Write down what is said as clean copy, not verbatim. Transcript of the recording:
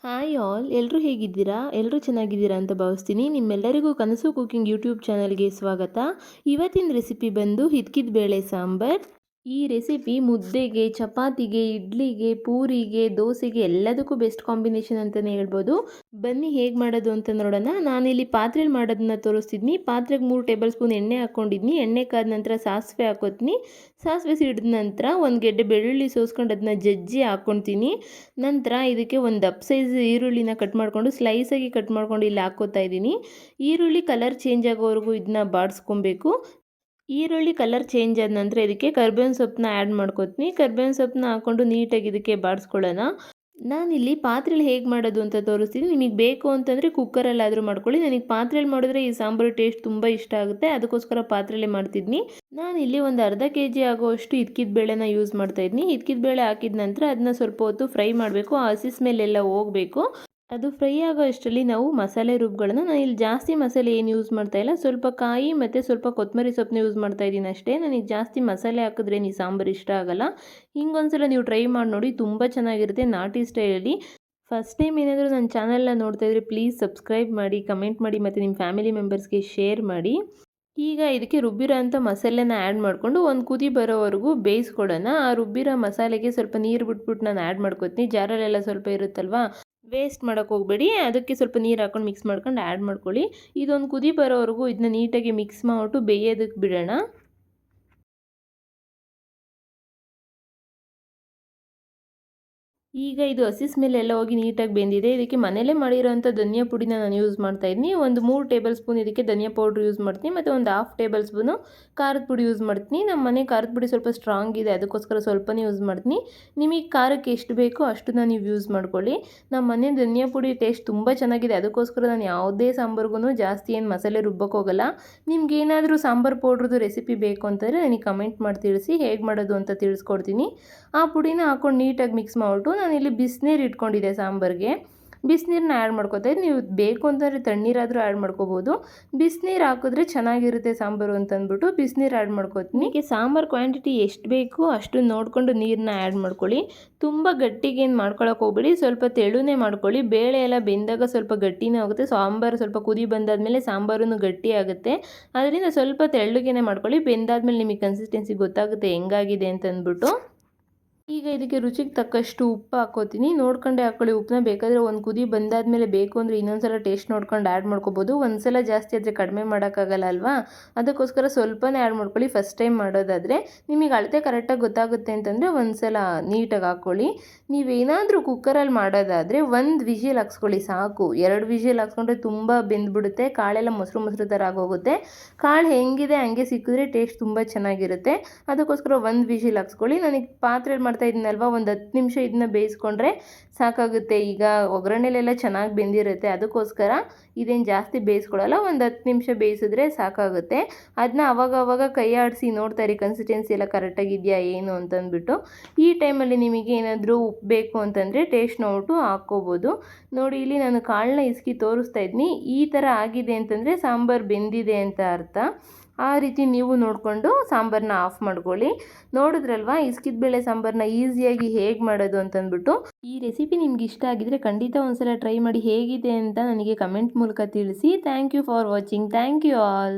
Hi all, ಎಲ್ಲರೂ ಹೇಗಿದ್ದೀರಾ? ಎಲ್ಲರೂ ಚೆನ್ನಾಗಿದ್ದೀರಾ ಅಂತ ಭಾವಿಸ್ತೀನಿ. ನಿಮ್ಮೆಲ್ಲರಿಗೂ ಕನಸು ಕುಕಿಂಗ್ ಯೂಟ್ಯೂಬ್ ಚಾನಲ್ಗೆ ಸ್ವಾಗತ. ಇವತ್ತಿನ ರೆಸಿಪಿ ಬಂದು ಹಿದ್ಕಿದ ಬೇಳೆ ಸಾಂಬಾರ್. ಈ ರೆಸಿಪಿ ಮುದ್ದೆಗೆ, ಚಪಾತಿಗೆ, ಇಡ್ಲಿಗೆ, ಪೂರಿಗೆ, ದೋಸೆಗೆ ಎಲ್ಲದಕ್ಕೂ ಬೆಸ್ಟ್ ಕಾಂಬಿನೇಷನ್ ಅಂತಲೇ ಹೇಳ್ಬೋದು. ಬನ್ನಿ ಹೇಗೆ ಮಾಡೋದು ಅಂತ ನೋಡೋಣ. ನಾನಿಲ್ಲಿ ಪಾತ್ರೆಯಲ್ಲಿ ಮಾಡೋದನ್ನ ತೋರಿಸ್ತಿದ್ನಿ. ಪಾತ್ರೆಗೆ 3 ಟೇಬಲ್ ಸ್ಪೂನ್ ಎಣ್ಣೆ ಹಾಕ್ಕೊಂಡಿದ್ನಿ. ಎಣ್ಣೆ ಕಾದ ನಂತರ ಸಾಸಿವೆ ಹಾಕೋತೀನಿ. ಸಾಸಿವೆ ಸಿಡಿದ ನಂತರ ಒಂದು ಗೆಡ್ಡೆ ಬೆಳ್ಳುಳ್ಳಿ ಸೋಸ್ಕೊಂಡು ಅದನ್ನ ಜಜ್ಜಿ ಹಾಕ್ಕೊತೀನಿ. ನಂತರ ಇದಕ್ಕೆ ಒಂದು ದಪ್ಪ ಸೈಜ್ ಈರುಳ್ಳಿನ ಕಟ್ ಮಾಡಿಕೊಂಡು ಸ್ಲೈಸಾಗಿ ಕಟ್ ಮಾಡ್ಕೊಂಡು ಇಲ್ಲಿ ಹಾಕ್ಕೋತಾ ಇದ್ದೀನಿ. ಈರುಳ್ಳಿ ಕಲರ್ ಚೇಂಜ್ ಆಗೋವರೆಗೂ ಇದನ್ನ ಬಾಡಿಸ್ಕೊಬೇಕು. ಈರುಳ್ಳಿ ಕಲರ್ ಚೇಂಜ್ ಆದ ನಂತರ ಇದಕ್ಕೆ ಕರ್ಬೇವಿನ ಸೊಪ್ಪನ್ನ ಆ್ಯಡ್ ಮಾಡ್ಕೊತೀನಿ. ಕರ್ಬೇವಿನ ಸೊಪ್ಪನ್ನ ಹಾಕ್ಕೊಂಡು ನೀಟಾಗಿ ಇದಕ್ಕೆ ಬಾಡಿಸ್ಕೊಳ್ಳೋಣ. ನಾನಿಲ್ಲಿ ಪಾತ್ರೆಯಲ್ಲಿ ಹೇಗೆ ಮಾಡೋದು ಅಂತ ತೋರಿಸ್ತೀನಿ. ನಿಮಗೆ ಬೇಕು ಅಂತಂದರೆ ಕುಕ್ಕರಲ್ಲಾದರೂ ಮಾಡ್ಕೊಳ್ಳಿ. ನನಗೆ ಪಾತ್ರೆಯಲ್ಲಿ ಮಾಡಿದ್ರೆ ಈ ಸಾಂಬಾರು ಟೇಸ್ಟ್ ತುಂಬ ಇಷ್ಟ ಆಗುತ್ತೆ, ಅದಕ್ಕೋಸ್ಕರ ಪಾತ್ರೆಯಲ್ಲೇ ಮಾಡ್ತಿದ್ನಿ. ನಾನಿಲ್ಲಿ ಒಂದು ಅರ್ಧ ಕೆಜಿ ಆಗೋಷ್ಟು ಹಿದ್ಕಿದ ಬೇಳೆನ ಯೂಸ್ ಮಾಡ್ತಾಯಿದ್ನಿ. ಹಿದ್ಕಿದ ಬೇಳೆ ಹಾಕಿದ ನಂತರ ಅದನ್ನ ಸ್ವಲ್ಪ ಹೊತ್ತು ಫ್ರೈ ಮಾಡಬೇಕು. ಆ ಹಸಿ ಸ್ಮೆಲ್ಲೆಲ್ಲ ಹೋಗಬೇಕು. ಅದು ಫ್ರೈ ಆಗೋ ಅಷ್ಟರಲ್ಲಿ ನಾವು ಮಸಾಲೆ ರುಬ್ಗಳನ್ನ, ನಾನು ಇಲ್ಲಿ ಜಾಸ್ತಿ ಮಸಾಲೆ ಏನು ಯೂಸ್ ಮಾಡ್ತಾ ಇಲ್ಲ, ಸ್ವಲ್ಪ ಕಾಯಿ ಮತ್ತು ಸ್ವಲ್ಪ ಕೊತ್ತಂಬರಿ ಸೊಪ್ಪನ್ನ ಯೂಸ್ ಮಾಡ್ತಾ ಇದ್ದೀನಿ ಅಷ್ಟೇ. ನನಗೆ ಜಾಸ್ತಿ ಮಸಾಲೆ ಹಾಕಿದ್ರೆ ಈ ಸಾಂಬಾರು ಇಷ್ಟ ಆಗಲ್ಲ. ಹಿಂಗೊಂದ್ಸಲ ನೀವು ಟ್ರೈ ಮಾಡಿ ನೋಡಿ, ತುಂಬ ಚೆನ್ನಾಗಿರುತ್ತೆ ನಾಟಿ ಸ್ಟೈಲಲ್ಲಿ. ಫಸ್ಟ್ ಟೈಮ್ ಏನಾದರೂ ನನ್ನ ಚಾನಲ್ನ ನೋಡ್ತಾ ಇದ್ರೆ ಪ್ಲೀಸ್ ಸಬ್ಸ್ಕ್ರೈಬ್ ಮಾಡಿ, ಕಮೆಂಟ್ ಮಾಡಿ ಮತ್ತು ನಿಮ್ಮ ಫ್ಯಾಮಿಲಿ ಮೆಂಬರ್ಸ್ಗೆ ಶೇರ್ ಮಾಡಿ. ಈಗ ಇದಕ್ಕೆ ರುಬ್ಬಿರೋ ಅಂಥ ಮಸಾಲೆನ ಆ್ಯಡ್ ಮಾಡಿಕೊಂಡು ಒಂದು ಕುದಿ ಬರೋವರೆಗೂ ಬೇಯಿಸ್ಕೊಡೋಣ. ಆ ರುಬ್ಬಿರೋ ಮಸಾಲೆಗೆ ಸ್ವಲ್ಪ ನೀರು ಬಿಟ್ಬಿಟ್ಟು ನಾನು ಆ್ಯಡ್ ಮಾಡ್ಕೊತೀನಿ. ಜಾರಲ್ಲೆಲ್ಲ ಸ್ವಲ್ಪ ಇರುತ್ತಲ್ವಾ, ವೇಸ್ಟ್ ಮಾಡೋಕ್ಕೆ ಹೋಗಬೇಡಿ. ಅದಕ್ಕೆ ಸ್ವಲ್ಪ ನೀರು ಹಾಕ್ಕೊಂಡು ಮಿಕ್ಸ್ ಮಾಡ್ಕೊಂಡು ಆ್ಯಡ್ ಮಾಡ್ಕೊಳ್ಳಿ. ಇದೊಂದು ಕುದಿ ಬರೋವರೆಗೂ ಇದನ್ನ ನೀಟಾಗಿ ಮಿಕ್ಸ್ ಮಾಡಿಬಿಟ್ಟು ಬೇಯೋದಕ್ಕೆ ಬಿಡೋಣ. ಈಗ ಇದು ಹಸಿ ಸ್ಮೆಲ್ ಎಲ್ಲ ಹೋಗಿ ನೀಟಾಗಿ ಬೆಂದಿದೆ. ಇದಕ್ಕೆ ಮನೇಲೇ ಮಾಡಿರೋಂಥ ಧನಿಯಾ ಪುಡಿನ ನಾನು ಯೂಸ್ ಮಾಡ್ತಾಯಿದ್ದೀನಿ. ಒಂದು 3 ಟೇಬಲ್ ಸ್ಪೂನ್ ಇದಕ್ಕೆ ಧನಿಯಾ ಪೌಡ್ರ್ ಯೂಸ್ ಮಾಡ್ತೀನಿ ಮತ್ತು ಒಂದು ಹಾಫ್ ಟೇಬಲ್ ಸ್ಪೂನು ಖಾರದ ಪುಡಿ ಯೂಸ್ ಮಾಡ್ತೀನಿ. ನಮ್ಮ ಮನೆ ಖಾರದ ಪುಡಿ ಸ್ವಲ್ಪ ಸ್ಟ್ರಾಂಗ್ ಇದೆ, ಅದಕ್ಕೋಸ್ಕರ ಸ್ವಲ್ಪನೇ ಯೂಸ್ ಮಾಡ್ತೀನಿ. ನಿಮಗೆ ಖಾರಕ್ಕೆ ಎಷ್ಟು ಬೇಕೋ ಅಷ್ಟನ್ನ ನೀವು ಯೂಸ್ ಮಾಡ್ಕೊಳ್ಳಿ. ನಮ್ಮ ಮನೆ ಧನಿಯಾ ಪುಡಿ ಟೇಸ್ಟ್ ತುಂಬ ಚೆನ್ನಾಗಿದೆ, ಅದಕ್ಕೋಸ್ಕರ ನಾನು ಯಾವುದೇ ಸಾಂಬಾರ್ಗೂ ಜಾಸ್ತಿ ಏನು ಮಸಾಲೆ ರುಬ್ಬಕ್ಕೆ ಹೋಗಲ್ಲ. ನಿಮ್ಗೇನಾದರೂ ಸಾಂಬಾರು ಪೌಡ್ರದ್ದು ರೆಸಿಪಿ ಬೇಕು ಅಂತಂದರೆ ನನಗೆ ಕಮೆಂಟ್ ಮಾಡಿ ತಿಳಿಸಿ, ಹೇಗೆ ಮಾಡೋದು ಅಂತ ತಿಳಿಸ್ಕೊಡ್ತೀನಿ. ಆ ಪುಡಿನ ಹಾಕ್ಕೊಂಡು ನೀಟಾಗಿ ಮಿಕ್ಸ್ ಮಾಡಿಬಿಟ್ಟು ನಾನಿಲ್ಲಿ ಬಿಸಿನೀರು ಇಟ್ಕೊಂಡಿದ್ದೆ ಸಾಂಬಾರಿಗೆ. ಬಿಸಿನೀರನ್ನ ಆ್ಯಡ್ ಮಾಡ್ಕೊತಾ ಇದ್ದೀನಿ. ನೀವು ಬೇಕು ಅಂತಂದರೆ ತಣ್ಣೀರಾದರೂ ಆ್ಯಡ್ ಮಾಡ್ಕೋಬೋದು. ಬಿಸಿನೀರು ಹಾಕಿದ್ರೆ ಚೆನ್ನಾಗಿರುತ್ತೆ ಸಾಂಬಾರು ಅಂತಂದ್ಬಿಟ್ಟು ಬಿಸಿನೀರು ಆ್ಯಡ್ ಮಾಡ್ಕೋತೀನಿ. ಈಗ ಸಾಂಬಾರು ಕ್ವಾಂಟಿಟಿ ಎಷ್ಟು ಬೇಕು ಅಷ್ಟು ನೋಡಿಕೊಂಡು ನೀರನ್ನ ಆ್ಯಡ್ ಮಾಡ್ಕೊಳ್ಳಿ. ತುಂಬ ಗಟ್ಟಿಗೇನು ಮಾಡ್ಕೊಳಕ್ಕೆ ಹೋಗ್ಬೇಡಿ, ಸ್ವಲ್ಪ ತೆಳುನೇ ಮಾಡ್ಕೊಳ್ಳಿ. ಬೇಳೆ ಎಲ್ಲ ಬೆಂದಾಗ ಸ್ವಲ್ಪ ಗಟ್ಟಿನೇ ಆಗುತ್ತೆ. ಸಾಂಬಾರು ಸ್ವಲ್ಪ ಕುದಿ ಬಂದಾದಮೇಲೆ ಸಾಂಬಾರು ಗಟ್ಟಿ ಆಗುತ್ತೆ. ಅದರಿಂದ ಸ್ವಲ್ಪ ತೆಳ್ಳಗೇನೆ ಮಾಡ್ಕೊಳ್ಳಿ. ಬೆಂದಾದ್ಮೇಲೆ ನಿಮಗೆ ಕನ್ಸಿಸ್ಟೆನ್ಸಿ ಗೊತ್ತಾಗುತ್ತೆ ಹೆಂಗಾಗಿದೆ ಅಂತಂದ್ಬಿಟ್ಟು. ಈಗ ಇದಕ್ಕೆ ರುಚಿಗೆ ತಕ್ಕಷ್ಟು ಉಪ್ಪು ಹಾಕ್ಕೋತೀನಿ. ನೋಡ್ಕೊಂಡೆ ಹಾಕ್ಕೊಳ್ಳಿ ಉಪ್ಪನ್ನ. ಬೇಕಾದರೆ ಒಂದು ಕುದಿ ಬಂದಾದಮೇಲೆ ಬೇಕು ಅಂದರೆ ಇನ್ನೊಂದ್ಸಲ ಟೇಸ್ಟ್ ನೋಡ್ಕೊಂಡು ಆ್ಯಡ್ ಮಾಡ್ಕೋಬೋದು. ಒಂದ್ಸಲ ಜಾಸ್ತಿ ಆದರೆ ಕಡಿಮೆ ಮಾಡೋಕ್ಕಾಗಲ್ಲ ಅಲ್ವಾ, ಅದಕ್ಕೋಸ್ಕರ ಸ್ವಲ್ಪನೇ ಆ್ಯಡ್ ಮಾಡ್ಕೊಳ್ಳಿ ಫಸ್ಟ್ ಟೈಮ್ ಮಾಡೋದಾದರೆ. ನಿಮಗೆ ಅಳತೆ ಕರೆಕ್ಟಾಗಿ ಗೊತ್ತಾಗುತ್ತೆ ಅಂತಂದರೆ ಒಂದ್ಸಲ ನೀಟಾಗಿ ಹಾಕ್ಕೊಳ್ಳಿ. ನೀವೇನಾದರೂ ಕುಕ್ಕರಲ್ಲಿ ಮಾಡೋದಾದರೆ 1 ವಿಷಿಲ್ ಹಾಕ್ಸ್ಕೊಳ್ಳಿ ಸಾಕು. 2 ವಿಷಿಲ್ ಹಾಕ್ಸ್ಕೊಂಡ್ರೆ ತುಂಬ ಬೆಂದ್ಬಿಡುತ್ತೆ, ಕಾಳೆಲ್ಲ ಮೊಸರು ಮೊಸರು ಥರ ಆಗೋಗುತ್ತೆ. ಕಾಳು ಹೆಂಗಿದೆ ಹಂಗೆ ಸಿಕ್ಕಿದ್ರೆ ಟೇಸ್ಟ್ ತುಂಬ ಚೆನ್ನಾಗಿರುತ್ತೆ. ಅದಕ್ಕೋಸ್ಕರ 1 ವಿಷಿಲ್ ಹಾಕ್ಸ್ಕೊಳ್ಳಿ. ನನಗೆ ಪಾತ್ರೆಯಲ್ಲಿ ಮಾಡ್ತಾ ಇದ್ದೀನಲ್ವ, ಒಂದು 10 ನಿಮಿಷ ಇದನ್ನ ಬೇಯಿಸ್ಕೊಂಡ್ರೆ ಸಾಕಾಗುತ್ತೆ. ಈಗ ಒಗ್ಗರಣೆಲೆಲ್ಲ ಚೆನ್ನಾಗಿ ಬೆಂದಿರುತ್ತೆ, ಅದಕ್ಕೋಸ್ಕರ ಇದೇನು ಜಾಸ್ತಿ ಬೇಯಿಸ್ಕೊಳ್ಳಲ್ಲ. ಒಂದು 10 ನಿಮಿಷ ಬೇಯಿಸಿದ್ರೆ ಸಾಕಾಗುತ್ತೆ. ಅದನ್ನ ಅವಾಗ ಕೈ ಆಡಿಸಿ ನೋಡ್ತಾ ಇರಿ ಕನ್ಸಿಸ್ಟೆನ್ಸಿ ಎಲ್ಲ ಕರೆಕ್ಟಾಗಿದೆಯಾ ಏನು ಅಂತಂದ್ಬಿಟ್ಟು. ಈ ಟೈಮಲ್ಲಿ ನಿಮಗೆ ಏನಾದರೂ ಉಪ್ಪು ಬೇಕು ಅಂತಂದರೆ ಟೇಸ್ಟ್ ನೋಡ್ಬಿಟ್ಟು ಹಾಕ್ಕೋಬೋದು. ನೋಡಿ, ಇಲ್ಲಿ ನಾನು ಕಾಳನ್ನ ಇಸ್ಕಿ ತೋರಿಸ್ತಾ ಇದ್ದೀನಿ. ಈ ಥರ ಆಗಿದೆ ಅಂತಂದರೆ ಸಾಂಬಾರು ಬೆಂದಿದೆ ಅಂತ ಅರ್ಥ. ಆ ರೀತಿ ನೀವು ನೋಡಿಕೊಂಡು ಸಾಂಬಾರನ್ನ ಆಫ್ ಮಾಡ್ಕೊಳ್ಳಿ. ನೋಡಿದ್ರಲ್ವಾ ಇಸ್ಕಿದ ಬೇಳೆ ಸಾಂಬಾರನ್ನ ಈಸಿಯಾಗಿ ಹೇಗೆ ಮಾಡೋದು ಅಂತಂದ್ಬಿಟ್ಟು. ಈ ರೆಸಿಪಿ ನಿಮ್ಗೆ ಇಷ್ಟ ಆಗಿದ್ರೆ ಖಂಡಿತ ಒಂದ್ಸಲ ಟ್ರೈ ಮಾಡಿ, ಹೇಗಿದೆ ಅಂತ ನನಗೆ ಕಮೆಂಟ್ ಮೂಲಕ ತಿಳಿಸಿ. Thank you for watching. Thank you all.